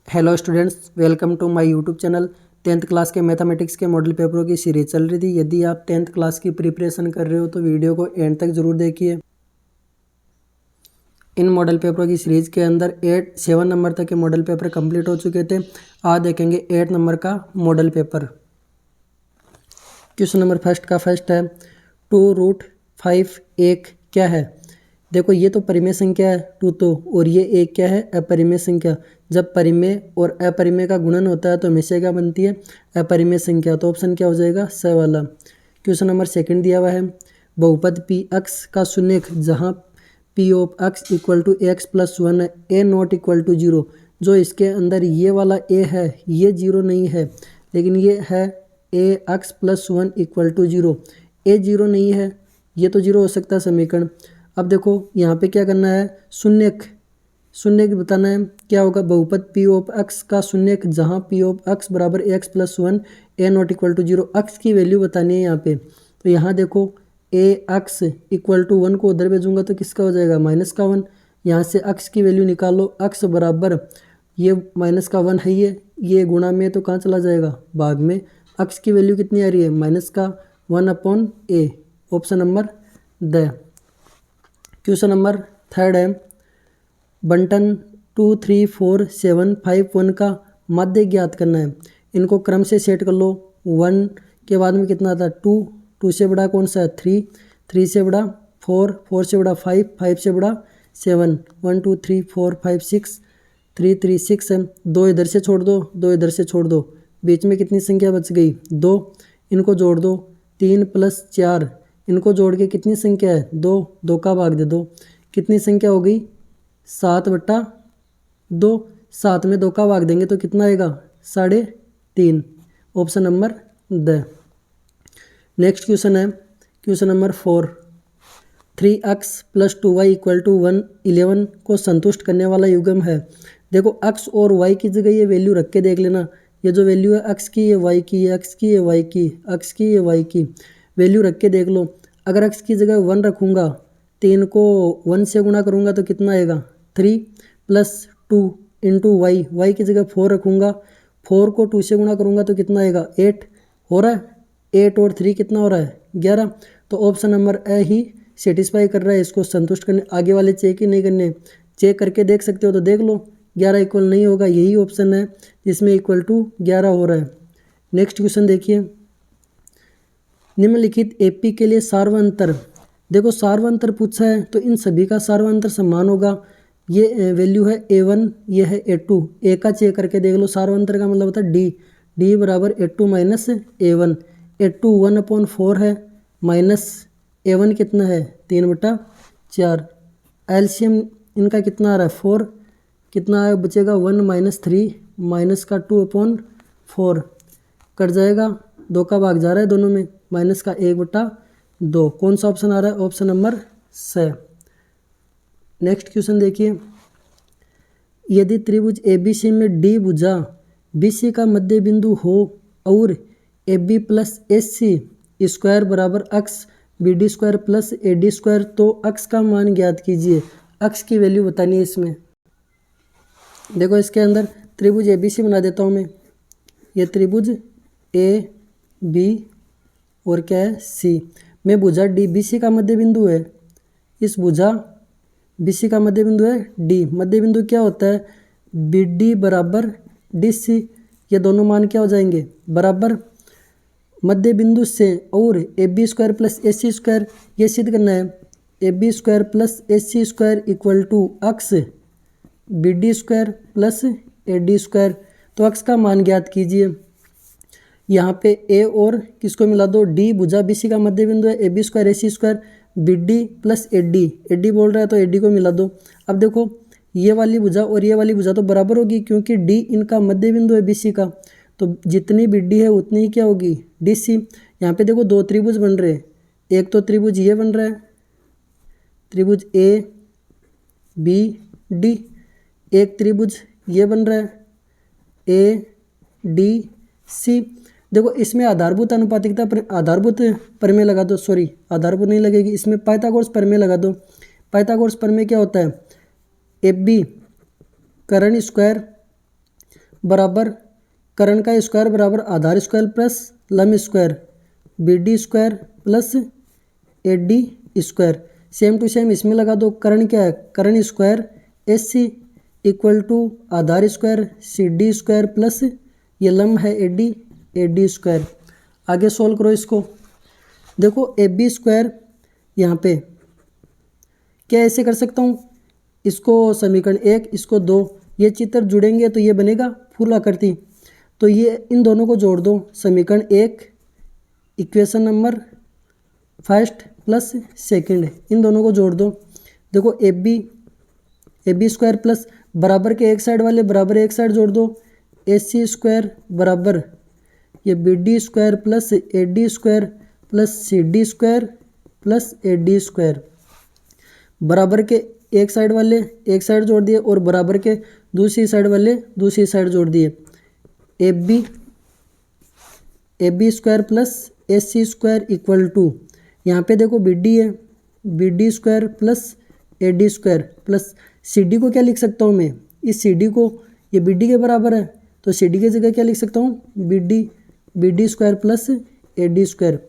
Hello students, welcome to my YouTube channel. 10th class के mathematics के model पेपरों की सीरीज चल रही थी। यदि आप 10th क्लास की प्रिपरेशन कर रहे हो तो वीडियो को एंड तक ज़रूर देखिए। इन मॉडल पेपरों की सीरीज के अंदर 7 नंबर तक के मॉडल पेपर कंप्लीट हो चुके थे। आज देखेंगे 8 नंबर का model paper. Question number first है 2√5 एक क्या है। देखो, ये तो परिमेय संख्या है 2 तो, और ये एक क्या है, अपरिमेय संख्या। जब परिमेय और अपरिमेय का गुणन होता है तो हमेशा क्या बनती है, अपरिमेय संख्या। तो ऑप्शन क्या हो जाएगा, स वाला। क्वेश्चन नंबर सेकंड दिया हुआ है बहुपद पी एक्स का शून्यक जहाँ P of x equal to x plus 1 है, ए नॉट इक्वल टू 0। जो इसके अंदर ये वाला ए है ये 0 नहीं है, लेकिन ये है ए एक्स प्लस 1 इक्वल टू 0। ए 0 नहीं है, ये तो 0 हो सकता है समीकरण। अब देखो यहाँ पे क्या करना है, शून्यक बताना है। क्या होगा, बहुपद पी ऑफ एक्स का शून्यक जहाँ पी ऑफ एक्स बराबर x plus 1 a not equal to 0। X की वैल्यू बतानी है यहाँ पे। तो यहाँ देखो ए एक्स इक्वल टू 1 को उधर भेजूंगा तो किसका हो जाएगा, माइनस का 1। यहाँ से एक्स की वैल्यू निकालो, एक्स बराबर ये माइनस का 1 है, ये गुणा में तो कहाँ चला जाएगा, भाग में। एक्स की वैल्यू कितनी आ रही है, माइनस का 1/a। Option number the. Question number third है बंटन 2 3 4 7 5 1 का माध्य ज्ञात करना है। इनको क्रम से सेट कर लो। 1 के बाद में कितना आता है 2, 2 से बड़ा कौन सा है 3, 3 से बड़ा 4, 4 से बड़ा 5, 5 से बड़ा 7, 1 2 3 4 5 6, 3 3 6 है। 2 इधर से छोड़ दो, 2 इधर से छोड़ दो, बीच में कितनी संख्या बच गई 2। इनको जोड़ दो, 3 + 4, इनको जोड़ के कितनी संख्या है 2, 2 का भाग दे दो, कितनी संख्या हो गई 7/2। 7 में 2 का भाग देंगे तो कितना आएगा 3.5। Option number the. Next question है क्वेश्चन नंबर 4 3x + 2y = 1 11 को संतुष्ट करने वाला युग्म है। देखो x और y की जगह ये वैल्यू रख के देख लेना। ये जो वैल्यू है x की, ये y की, x की, ये y की, x की, ये y की, वैल्यू रख के देख लो। अगर x की जगह 1 रखूँगा तो इनको 1 से गुणा करूँगा तो कितना आएगा 3 + 2 × y की जगह 4 रखूँगा, 4 को 2 से गुणा करूँगा तो कितना आएगा 8 हो रहा है। 8 और 3 कितना हो रहा है 11। तो option number A he satisfy कर रहा है, इसको संतुष्ट करने। आगे वाले चेक ही नहीं करने, चेक करके देख सकते हो तो देख लो। 11 इक्वल नहीं होगा, यही ऑप्शन है जिसमें =11 हो रहा है। नेक्स्ट क्वेश्चन देखिए, निम्नलिखित एपी के लिए सार्वअंतर। देखो सार्वअंतर पूछा है तो इन सभी का सार्वअंतर समान होगा। ये वैल्यू है a1, ये है a2। ए का चेक करके देख लो, सार्वअंतर का मतलब होता है d बराबर a2 - a1। a2 1/4 है, माइनस a1 कितना है 3/4। एलसीएम इनका कितना आ रहा है 4, कितना है बचेगा 1 - 3 माइनस का 2/4 कट जाएगा, 2 का भाग जा रहा है दोनों में, माइनस का 1/2। कौन सा ऑप्शन आ रहा है, ऑप्शन नंबर स। नेक्स्ट क्वेश्चन देखिए, यदि त्रिभुज ABC में D भुजा BC का मध्य बिंदु हो और AB + AC स्क्वायर बराबर x BD square + AD square, तो x का मान ज्ञात कीजिए। x की वैल्यू बतानी है इसमें। देखो इसके अंदर त्रिभुज ABC बना देता हूँ मैं। ये त्रिभुज AB और क्या है C में भुजा D BC का मध्य बिंदु है। इस भुजा BC का मध्य बिंदु है D। मध्य बिंदु क्या होता है, BD बराबर DC। ये दोनों मान क्या हो जाएंगे बराबर। मध्य बिंदु से और AB स्क्वायर + AC स्क्वायर, ये सिद्ध करना है। AB square + AC square = x BD square + AD square. तो x का मान ज्ञात कीजिए। यहाँ पे A और किसको मिला दो, D भुजा BC का मध्य बिंदु है, AB square AC square BD + AD बोल रहा है तो AD को मिला दो। अब देखो ये वाली भुजा और ये वाली भुजा तो बराबर होगी क्योंकि D इनका मध्य बिंदु है BC का, तो जितनी BD है उतनी ही क्या होगी DC। यहाँ पे देखो 2 त्रिभुज बन रहे हैं। एक तो त्रिभुज ये बन रहा है, त्रिभुज ABD। एक त्रिभुज ये बन रहा है ADC। देखो इसमें आधारभूत अनुपातिकता आधारभूत प्रमेय लगा दो, सॉरी आधारभूत नहीं लगेगी, इसमें पाइथागोरस प्रमेय लगा दो। पाइथागोरस प्रमेय क्या होता है, AB कर्ण स्क्वायर बराबर कर्ण का स्क्वायर बराबर आधार स्क्वायर प्लस लंब square BD square plus AD square. Same to same इसमें लगा दो। कर्ण क्या है? कर्ण स्क्वायर SC इक्वल टू आधार स्क्वायर CD स्क्वायर प्लस ये लंब है AD स्क्वायर। आगे सोल्व करो इसको। देखो AB स्क्वायर यहाँ पे क्या ऐसे कर सकता हूँ, इसको समीकरण 1 इसको 2, ये चित्र जुड़ेंगे तो ये बनेगा फुल आकृति। तो ये इन दोनों को जोड़ दो। समीकरण 1 equation number first plus second, इन दोनों को जोड़ दो। देखो AB स्क्वायर प्लस बराबर के एक साइड वाले बराबर एक साइड जोड़ दो। AC स्क्वायर बराबर ये BD square plus AD square plus CD square plus AD square. बराबर के एक साइड वाले एक साइड जोड़ दिए और बराबर के दूसरी साइड वाले दूसरी साइड जोड़ दिए। AB square plus AC square equal to, यहाँ पे देखो BD है, BD square plus AD square plus CD को क्या लिख सकता हूँ मैं, इस CD को, ये BD के बराबर है तो CD की जगह क्या लिख सकता हूँ, BD square plus AD square.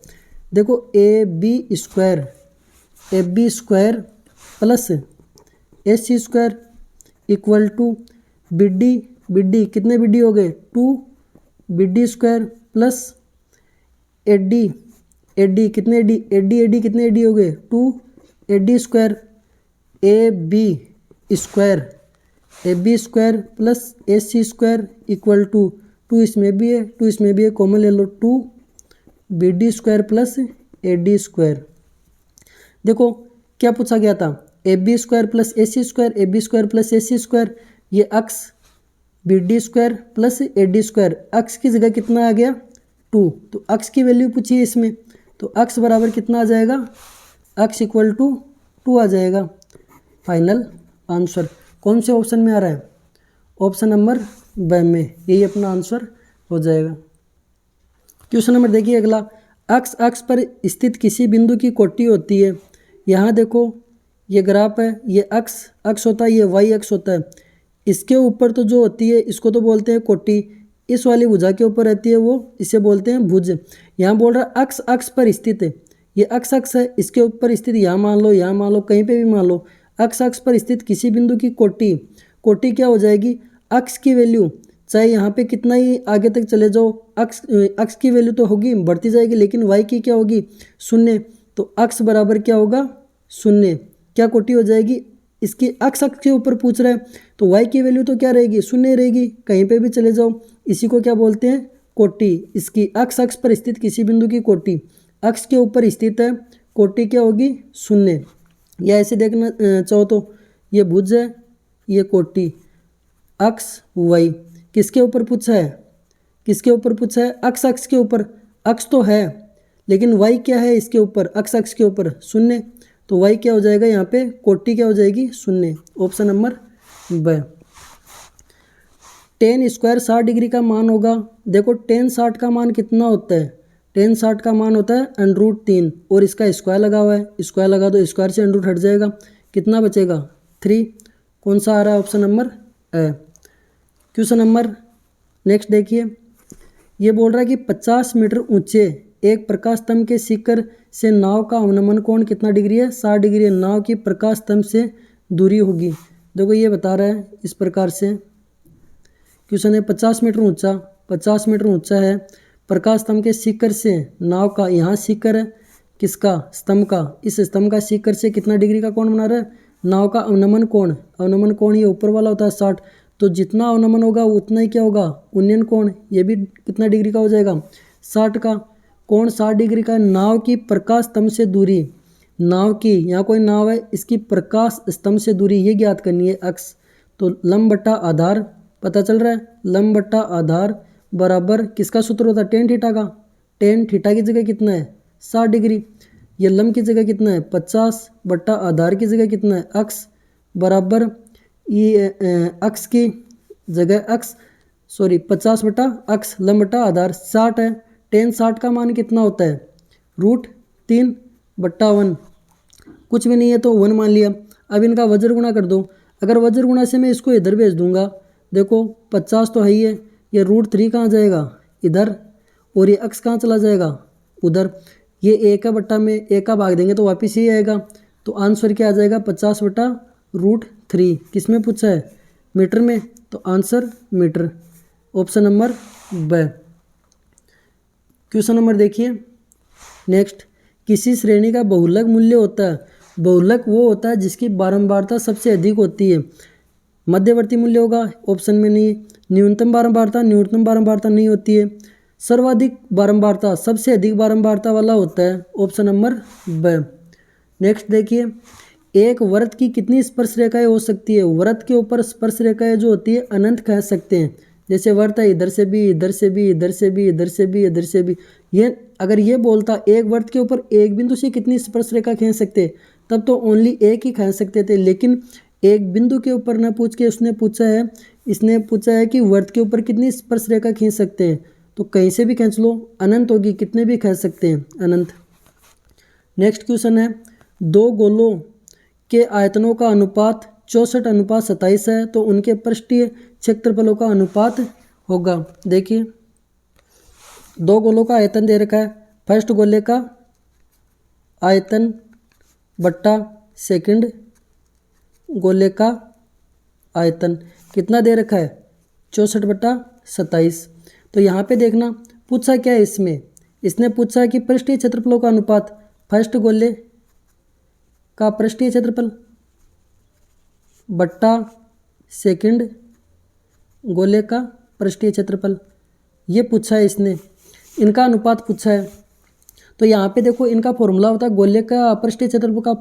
देखो AB square plus AC square equal to BD कितने BD हो गए 2 BD स्क्वायर प्लस AD कितने AD कितने AD हो गए 2 AD square. AB square plus AC square equal to 2 इसमें भी है 2 इसमें भी है, कॉमन ले लो 2 BD square plus AD square. देखो क्या पूछा गया था, AB square plus AC square, AB square plus AC square, ये अक्स BD square plus AD square, अक्स की जगह कितना आ गया 2, तो अक्स की वैल्यू पूछी है इसमें, तो अक्स बराबर कितना आ जाएगा, अक्स इक्वल टू 2 आ जाएगा। फाइनल आंसर कौन से ऑप्शन में आ रहा है, ऑप्शन नंबर ब में, यही अपना आंसर हो जाएगा। क्वेश्चन नंबर देखिए अगला, अक्स पर स्थित किसी बिंदु की कोटि होती है। यहाँ देखो ये ग्राफ है, ये अक्स होता है, ये वाई अक्स होता है। इसके ऊपर तो जो होती है इसको तो बोलते हैं कोटि, इस वाली भुजा के ऊपर रहती है वो इसे बोलते हैं भुज। यहाँ बोल रहा है अक्स पर स्थित है, ये अक्स है, इसके ऊपर स्थित यहाँ मान लो, यहाँ मान लो, कहीं पे भी मान लो, अक्स पर स्थित किसी बिंदु की कोटि क्या हो जाएगी, अक्स की वैल्यू चाहे यहाँ पे कितना ही आगे तक चले जाओ, अक्स की वैल्यू तो होगी बढ़ती जाएगी, लेकिन वाई की क्या होगी 0, तो अक्स बराबर क्या होगा 0, क्या कोटि हो जाएगी इसकी, अक्स के ऊपर पूछ रहा है तो वाई की वैल्यू तो क्या रहेगी 0 रहेगी, कहीं पे भी चले जाओ, इसी को क्या बोलते हैं कोटि। इसकी अक्स पर स्थित किसी बिंदु की कोटि, अक्स के ऊपर स्थित है, कोटि क्या होगी 0, या ऐसे देखना चाहो तो ये भुज है, ये कोटि, अक्स वाई किसके ऊपर पूछा है, किसके ऊपर पूछा है, अक्स के ऊपर, अक्स तो है लेकिन वाई क्या है इसके ऊपर, अक्स के ऊपर 0, तो वाई क्या हो जाएगा यहाँ पे कोटि क्या हो जाएगी 0, ऑप्शन नंबर ब। tan स्क्वायर 60 डिग्री का मान होगा। देखो tan 60 का मान कितना होता है, tan 60 का मान होता है √3 और इसका स्क्वायर लगा हुआ है, स्क्वायर लगा दो, स्क्वायर से √ हट जाएगा, कितना बचेगा 3, कौन सा आ रहा है option number A. Question number next देखिए, ये बोल रहा है कि 50 मीटर ऊंचे एक प्रकाश स्तंभ के शिखर से नाव का अवनमन कोण कितना डिग्री है 60 डिग्री है, नाव की प्रकाश स्तंभ से दूरी होगी। देखो ये बता रहा है इस प्रकार से, क्वेश्चन है 50 मीटर ऊंचा है प्रकाश स्तंभ के शिखर से नाव का, यहाँ शिखर है किसका स्तंभ का, इस स्तंभ का शिखर से कितना डिग्री का कोण बना रहा है, नाव का अवनमन कोण ये ऊपर वाला होता है 60, तो जितना अवनमन होगा उतना ही क्या होगा उन्नयन कोण, ये भी कितना डिग्री का हो जाएगा 60 का, कोण 60 डिग्री का। नाव की प्रकाश स्तंभ से दूरी, नाव की, यहाँ कोई नाव है, इसकी प्रकाश स्तंभ से दूरी ये ज्ञात करनी है अक्स, तो लंब बट्टा आधार पता चल रहा है, लंब बट्टा आधार बराबर किसका सूत्र होता है tan थीटा का, tan थीटा की जगह कितना है 60 डिग्री, ये लंब की जगह कितना है 50 बट्टा आधार की जगह कितना है अक्स, बराबर ये अक्स की जगह 50 बटा अक्स लंब बटा आधार 60 है, tan 60 का मान कितना होता है √3 बट्टा 1, कुछ भी नहीं है तो 1 मान लिया। अब इनका वज्र गुणा कर दो, अगर वज्र गुणा से मैं इसको इधर भेज दूंगा देखो 50 तो है ही है, ये √3 कहाँ जाएगा, इधर, और ये x कहाँ चला जाएगा, उधर। ये a का बट्टा में a का भाग देंगे तो वापस ही आएगा। तो आंसर क्या आ जाएगा, 50/√3। किस में पूछा है, मीटर में, तो आंसर मीटर, ऑप्शन नंबर ब। क्वेश्चन नंबर देखिए नेक्स्ट, किसी श्रेणी का बहुलक मूल्य होता है। बहुलक वो होता है जिसकी बारंबारता सबसे अधिक होती है। मध्यवर्ती मूल्य होगा, ऑप्शन में नहीं। न्यूनतम बारंबारता नहीं होती है। सर्वाधिक बारंबारता, सबसे अधिक बारंबारता वाला होता है, ऑप्शन नंबर ब। नेक्स्ट देखिए, एक वृत्त की कितनी स्पर्श रेखाएं हो सकती है। वृत्त के ऊपर स्पर्श रेखाएं जो होती है अनंत कह सकते हैं। जैसे वृत्त है, इधर से भी, इधर से भी, इधर से भी, इधर से भी, इधर से भी। ये अगर ये बोलता एक वृत्त के ऊपर एक बिंदु से कितनी स्पर्श रेखा खींच सकते, तब तो ओनली एक ही खींच सकते थे। लेकिन एक बिंदु के ऊपर न पूछ के इसने पूछा है कि वृत्त के ऊपर कितनी स्पर्श रेखा खींच सकते हैं। तो कहीं से भी खींच लो, अनंत होगी, कितने भी खींच सकते हैं, अनंत। नेक्स्ट क्वेश्चन है, दो गोलों के आयतनों का अनुपात 64:27 है, तो उनके पृष्ठीय क्षेत्रफलों का अनुपात होगा। देखिए, दो गोलों का आयतन दे रखा है। फर्स्ट गोले का आयतन बट्टा सेकंड गोले का आयतन कितना दे रखा है, 64/27। तो यहाँ पे देखना पूछा क्या है इसमें, इसने पूछा कि पृष्ठीय क्षेत्रफलों का अनुपात, फर्स्ट गोले का पृष्ठीय क्षेत्रफल बट्टा सेकंड गोले का पृष्ठीय क्षेत्रफल, ये पूछा है इसने, इनका अनुपात पूछा है। तो यहाँ पे देखो इनका फॉर्मूला होता है गोले का पृष्ठीय क्षेत्रफल का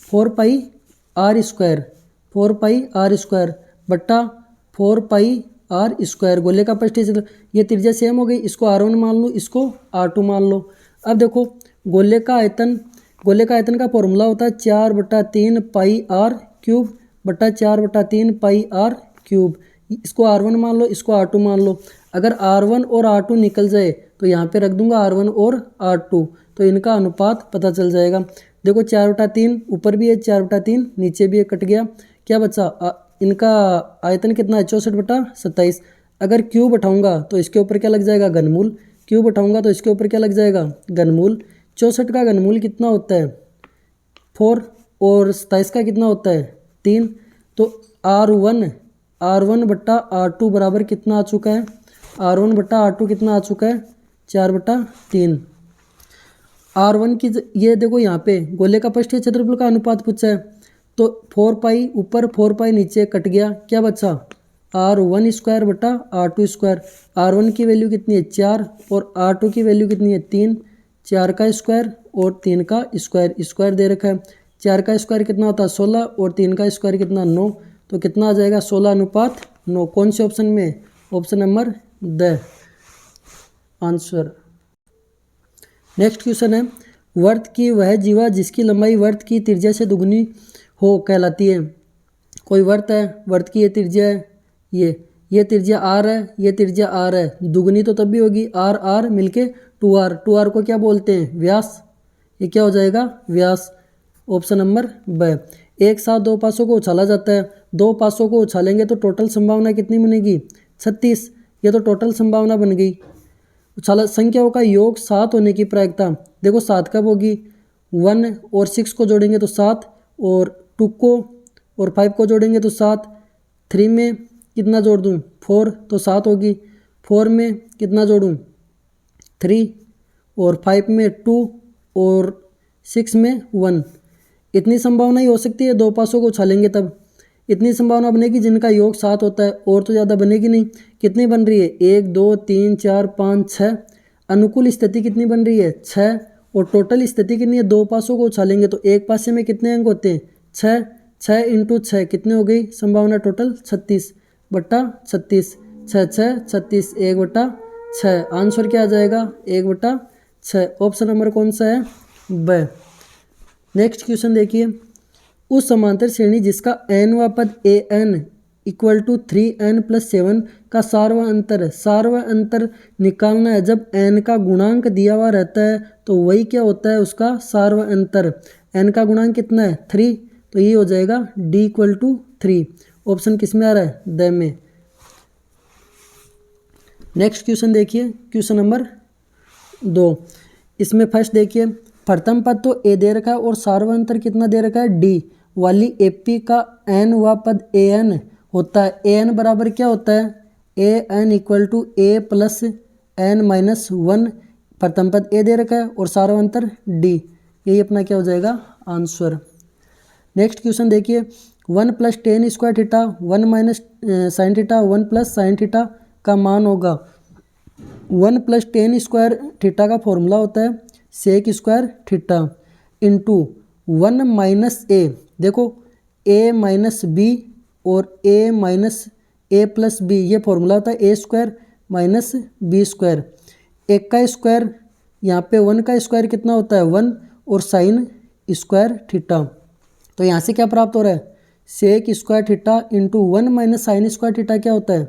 4πr² बट्टा 4πr²। गोले का पृष्ठीय क्षेत्रफल, ये त्रिज्या सेम हो गई, इसको r1 मान लो, इसको r2 मान लो। अब देखो गोले का आयतन का फॉर्मूला होता है 4/3πr³ बट्टा 4/3πr³। इसको r1 मान लो, इसको r2 मान लो। अगर r1 और r2 निकल जाए तो यहाँ पे रख दूंगा r1 और r2, तो इनका अनुपात पता चल जाएगा। देखो 4/3 ऊपर भी है, 4/3 नीचे भी है, कट गया। क्या बचा, इनका आयतन कितना है, 64/27। अगर क्यूब उठाऊंगा तो इसके ऊपर क्या लग जाएगा, घनमूल। क्यूब उठाऊंगा तो इसके ऊपर क्या लग जाएगा, घनमूल। 64 का घनमूल कितना होता है, 4, और 27 का कितना होता है, 3। तो r1 बट्टा r2 बराबर कितना आ चुका है, r1 बट्टा r2 कितना आ चुका है, 4/3। r1 की ये देखो यहाँ पे गोले का पृष्ठीय क्षेत्रफल का अनुपात पूछा है, तो 4π ऊपर 4π नीचे कट गया। क्या बचा, r1² बट्टा r2²। r1 की वैल्यू कितनी है, 4, और r2 की वैल्यू कितनी है, 3। 4 का स्क्वायर और 3 का स्क्वायर दे रखा है। 4 का स्क्वायर कितना होता है, 16, और 3 का स्क्वायर कितना, 9। तो कितना आ जाएगा, 16:9। कौन से ऑप्शन में, option number the, answer. Next question है, वृत्त की वह जीवा जिसकी लंबाई वृत्त की त्रिज्या से दुगनी हो कहलाती है। कोई वृत्त है, वृत्त की ये त्रिज्या है, ये त्रिज्या r है, ये त्रिज्या r है, दुगनी तो तब भी होगी, r मिलके 2r को क्या बोलते हैं, व्यास। ये क्या हो जाएगा, व्यास, ऑप्शन नंबर ब। एक साथ दो पासों को उछाला जाता है, दो पासों को उछालेंगे तो टोटल संभावना कितनी बनेगी, 36। ये तो टोटल संभावना बन गई। उछाला संख्याओं का योग 7 होने की प्रायिकता, देखो 7 कब होगी, 1 और 6 को जोड़ेंगे तो 7, और 2 को और 5 को जोड़ेंगे तो 7। 3 में कितना जोड़ दूँ, 4, तो 7 होगी। 4 में कितना जोड़ूँ, 3, और 5 में 2, और 6 में 1। इतनी संभावना ही हो सकती है, दो पासों को उछालेंगे तब इतनी संभावना बनेगी जिनका योग 7 होता है, और तो ज़्यादा बनेगी नहीं। कितनी बन रही है, 1 2 3 4 5 6। अनुकूल स्थिति कितनी बन रही है, 6, और टोटल स्थिति कितनी है, दो पासों को उछालेंगे तो एक पासे में कितने अंक होते हैं, 6। 6 × 6 कितने हो गई संभावना, टोटल 36/36। 6 6 36, 1/6। आंसर क्या आ जाएगा, 1/6। ऑप्शन नंबर कौन सा है, ब। नेक्स्ट क्वेश्चन देखिए, उस समांतर श्रेणी जिसका nवां पद an = 3n + 7 का सार्व अंतर निकालना है। जब n का गुणांक दिया हुआ रहता है तो वही क्या होता है, उसका सार्व अंतर। n का गुणांक कितना है, 3, तो ये हो जाएगा d = 3। ऑप्शन किस में आ रहा है, द में। नेक्स्ट क्वेश्चन देखिए, क्वेश्चन नंबर 2। इसमें फर्स्ट देखिए, प्रथम पद तो ए दे रखा है और सार्वंतर कितना दे रखा है, डी वाली एपी का एन व पद ए एन होता है। ए एन बराबर क्या होता है, A N equal to A plus N minus 1। प्रथम पद ए दे रखा है और सार्वंतर डी, यही अपना क्या हो जाएगा आंसर। नेक्स्ट क्वेश्चन देखिए, 1 plus tan square theta 1 minus sine theta 1 plus sine theta का मान होगा। 1 प्लस टेन स्क्वायर थीटा का फॉर्मूला होता है sec square theta into 1 minus A, देखो ए माइनस बी और A minus A plus B, ये फॉर्मूला होता है A square minus B square. एक का स्क्वायर, यहाँ पे 1 का स्क्वायर कितना होता है 1 और साइन स्क्वायर थीटा, तो यहाँ से क्या प्राप्त हो रहा है, sec square theta into 1 minus sine square theta क्या होता है,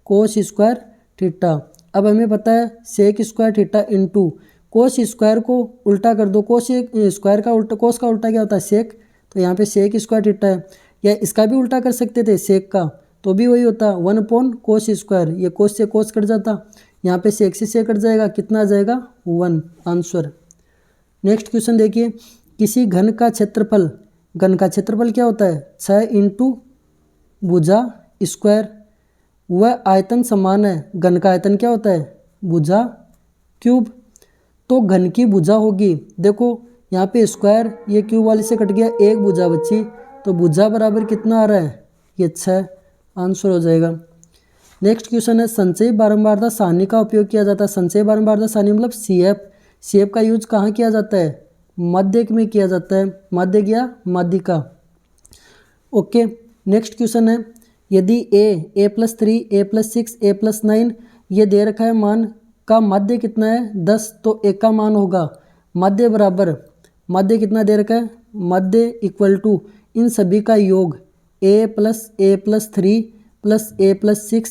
कोस स्क्वायर थीटा। अब हमें पता है sec square theta into cos square को उल्टा कर दो, कोस स्क्वायर का उल्टा, कोस का उल्टा क्या होता है सेक, तो यहाँ पे सेक स्क्वायर थीटा है। या इसका भी उल्टा कर सकते थे सेक का, तो भी वही होता 1 अपॉन कोस स्क्वायर, ये कोस से कोस कट जाता, यहाँ पे सेक से कट जाएगा, कितना आ जाएगा 1 आंसर। नेक्स्ट क्वेश्चन देखिए, किसी घन का क्षेत्रफल, घन का क्षेत्रफल क्या होता है 6 इंटू भुजा स्क्वायर, वह आयतन समान है, घन का आयतन क्या होता है भुजा क्यूब, तो घन की भुजा होगी, देखो यहाँ पे स्क्वायर ये क्यूब वाले से कट गया, एक भुजा बची, तो भुजा बराबर कितना आ रहा है ये 6 आंसर हो जाएगा। नेक्स्ट क्वेश्चन है, संचयी बारंबारता सारणी का उपयोग किया जाता है। संचयी बारंबारता सारणी मतलब सीएफ, सीएफ का यूज कहाँ किया जाता है, माध्यक में किया जाता है, माध्यक या माध्यिका। ओके, नेक्स्ट क्वेश्चन है, यदि ए प्लस 3 ए प्लस 6 ए प्लस 9 ये दे रखा है मान का माध्य कितना है 10, तो एक का मान होगा माध्य बराबर, माध्य कितना दे रखा है, माध्य इक्वल टू इन सभी का योग ए प्लस 3 प्लस ए प्लस 6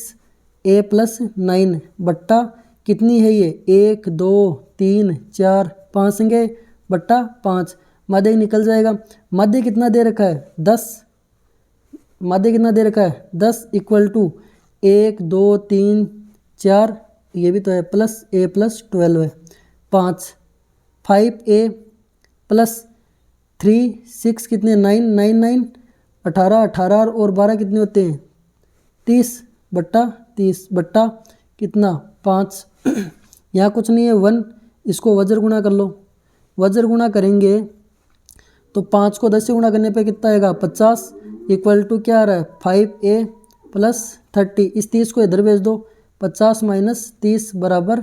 ए प्लस 9 बट्टा कितनी है ये 1 2 3 4 5 संख्या बट्टा 5, माध्य निकल जाएगा। माध्य कितना दे रखा है 10, माध्य कितना दे रखा है 10 इक्वल टू 1 2 3 4, ये भी तो है प्लस ए प्लस 12 है 5, 5a प्लस 3 6 कितने 9 9 9 18 18 और 12 कितने होते हैं 30 बट्टा 30 बट्टा कितना 5। यहाँ कुछ नहीं है 1, इसको वज्र गुणा कर लो, वज्र गुणा करेंगे तो 5 को 10 से गुणा करने पे कितना आएगा 50 इक्वल टू क्या आ रहा है 5a प्लस 30, इस 30 को इधर भेज दो, 50 माइनस 30 बराबर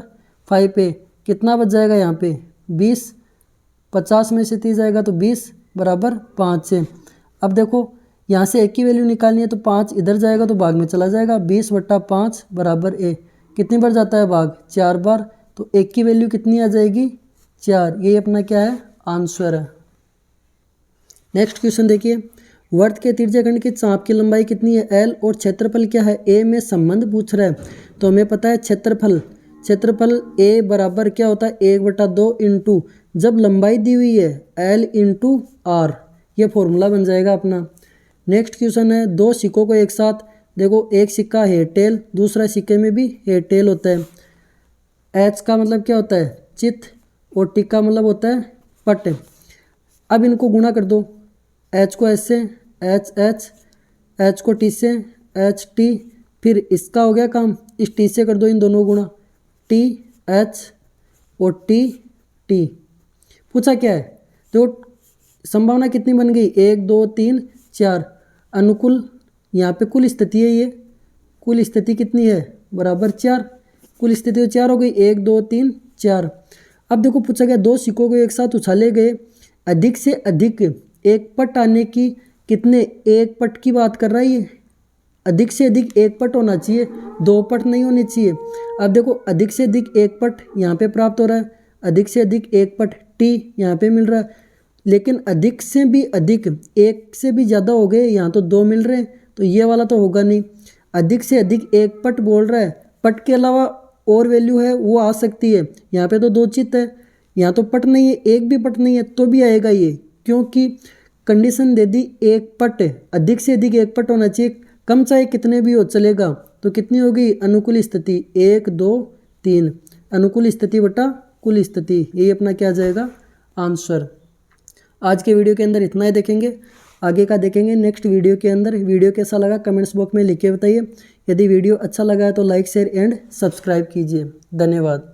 5a, कितना बच जाएगा यहाँ पे 20, 50 में से 30 जाएगा तो 20 बराबर 5 है। अब देखो यहाँ से एक की वैल्यू निकालनी है तो 5 इधर जाएगा तो भाग में चला जाएगा, 20 बट्टा 5 बराबर a, कितनी बार जाता है भाग 4 बार, तो एक की वैल्यू कितनी आ जाएगी 4, ये अपना क्या है आंसर है। नेक्स्ट क्वेश्चन देखिए, वर्त के त्रिज्याखंड की चाप की लंबाई कितनी है l और क्षेत्रफल क्या है a में संबंध पूछ रहा है, तो हमें पता है क्षेत्रफल, क्षेत्रफल a बराबर क्या होता है 1/2 इंटू जब लंबाई दी हुई है l इंटू आर, ये फॉर्मूला बन जाएगा अपना। नेक्स्ट क्वेश्चन है, दो सिक्कों को एक साथ, देखो एक सिक्का हेयर टेल, दूसरा सिक्के में भी हेयर टेल होता है। एच का मतलब क्या होता है चित और टी का मतलब होता है पट। अब इनको गुणा कर दो, एच को एच से एच एच, एच को टी से एच टी, फिर इसका हो गया काम, इस टी से कर दो इन दोनों गुणा, टी एच और टी टी। पूछा क्या है, तो संभावना कितनी बन गई 1 2 3 4, अनुकूल यहाँ पे कुल स्थिति है, ये कुल स्थिति कितनी है बराबर 4, कुल स्थिति 4 हो गई 1 2 3 4। अब देखो पूछा गया दो सिक्कों को एक साथ उछाले गए, अधिक से अधिक एक पट आने की कितने, एक पट की बात कर रहा है ये, अधिक से अधिक एक पट होना चाहिए, दो पट नहीं होने चाहिए। अब देखो अधिक से अधिक एक पट यहाँ पे प्राप्त हो रहा है, अधिक से अधिक एक पट टी यहाँ पे मिल रहा है, लेकिन अधिक से भी अधिक एक से भी ज़्यादा हो गए, यहाँ तो 2 मिल रहे हैं, तो ये वाला तो होगा नहीं। अधिक से अधिक एक पट बोल रहा है, पट के अलावा और वैल्यू है वो आ सकती है, यहाँ पे तो 2 चित्त है, यहाँ तो पट नहीं है, एक भी पट नहीं है, तो भी आएगा ये, क्योंकि कंडीशन दे दी एक पट, अधिक से अधिक एक पट होना चाहिए, कम चाहे कितने भी हो चलेगा, तो कितनी होगी अनुकूल स्थिति 1 2 3, अनुकूल स्थिति बटा कुल स्थिति, यही अपना क्या आ जाएगा आंसर। आज के वीडियो के अंदर इतना ही देखेंगे, आगे का देखेंगे नेक्स्ट वीडियो के अंदर। वीडियो कैसा लगा कमेंट्स बॉक्स में लिख के बताइए। यदि वीडियो अच्छा लगा है तो लाइक शेयर एंड सब्सक्राइब कीजिए। धन्यवाद।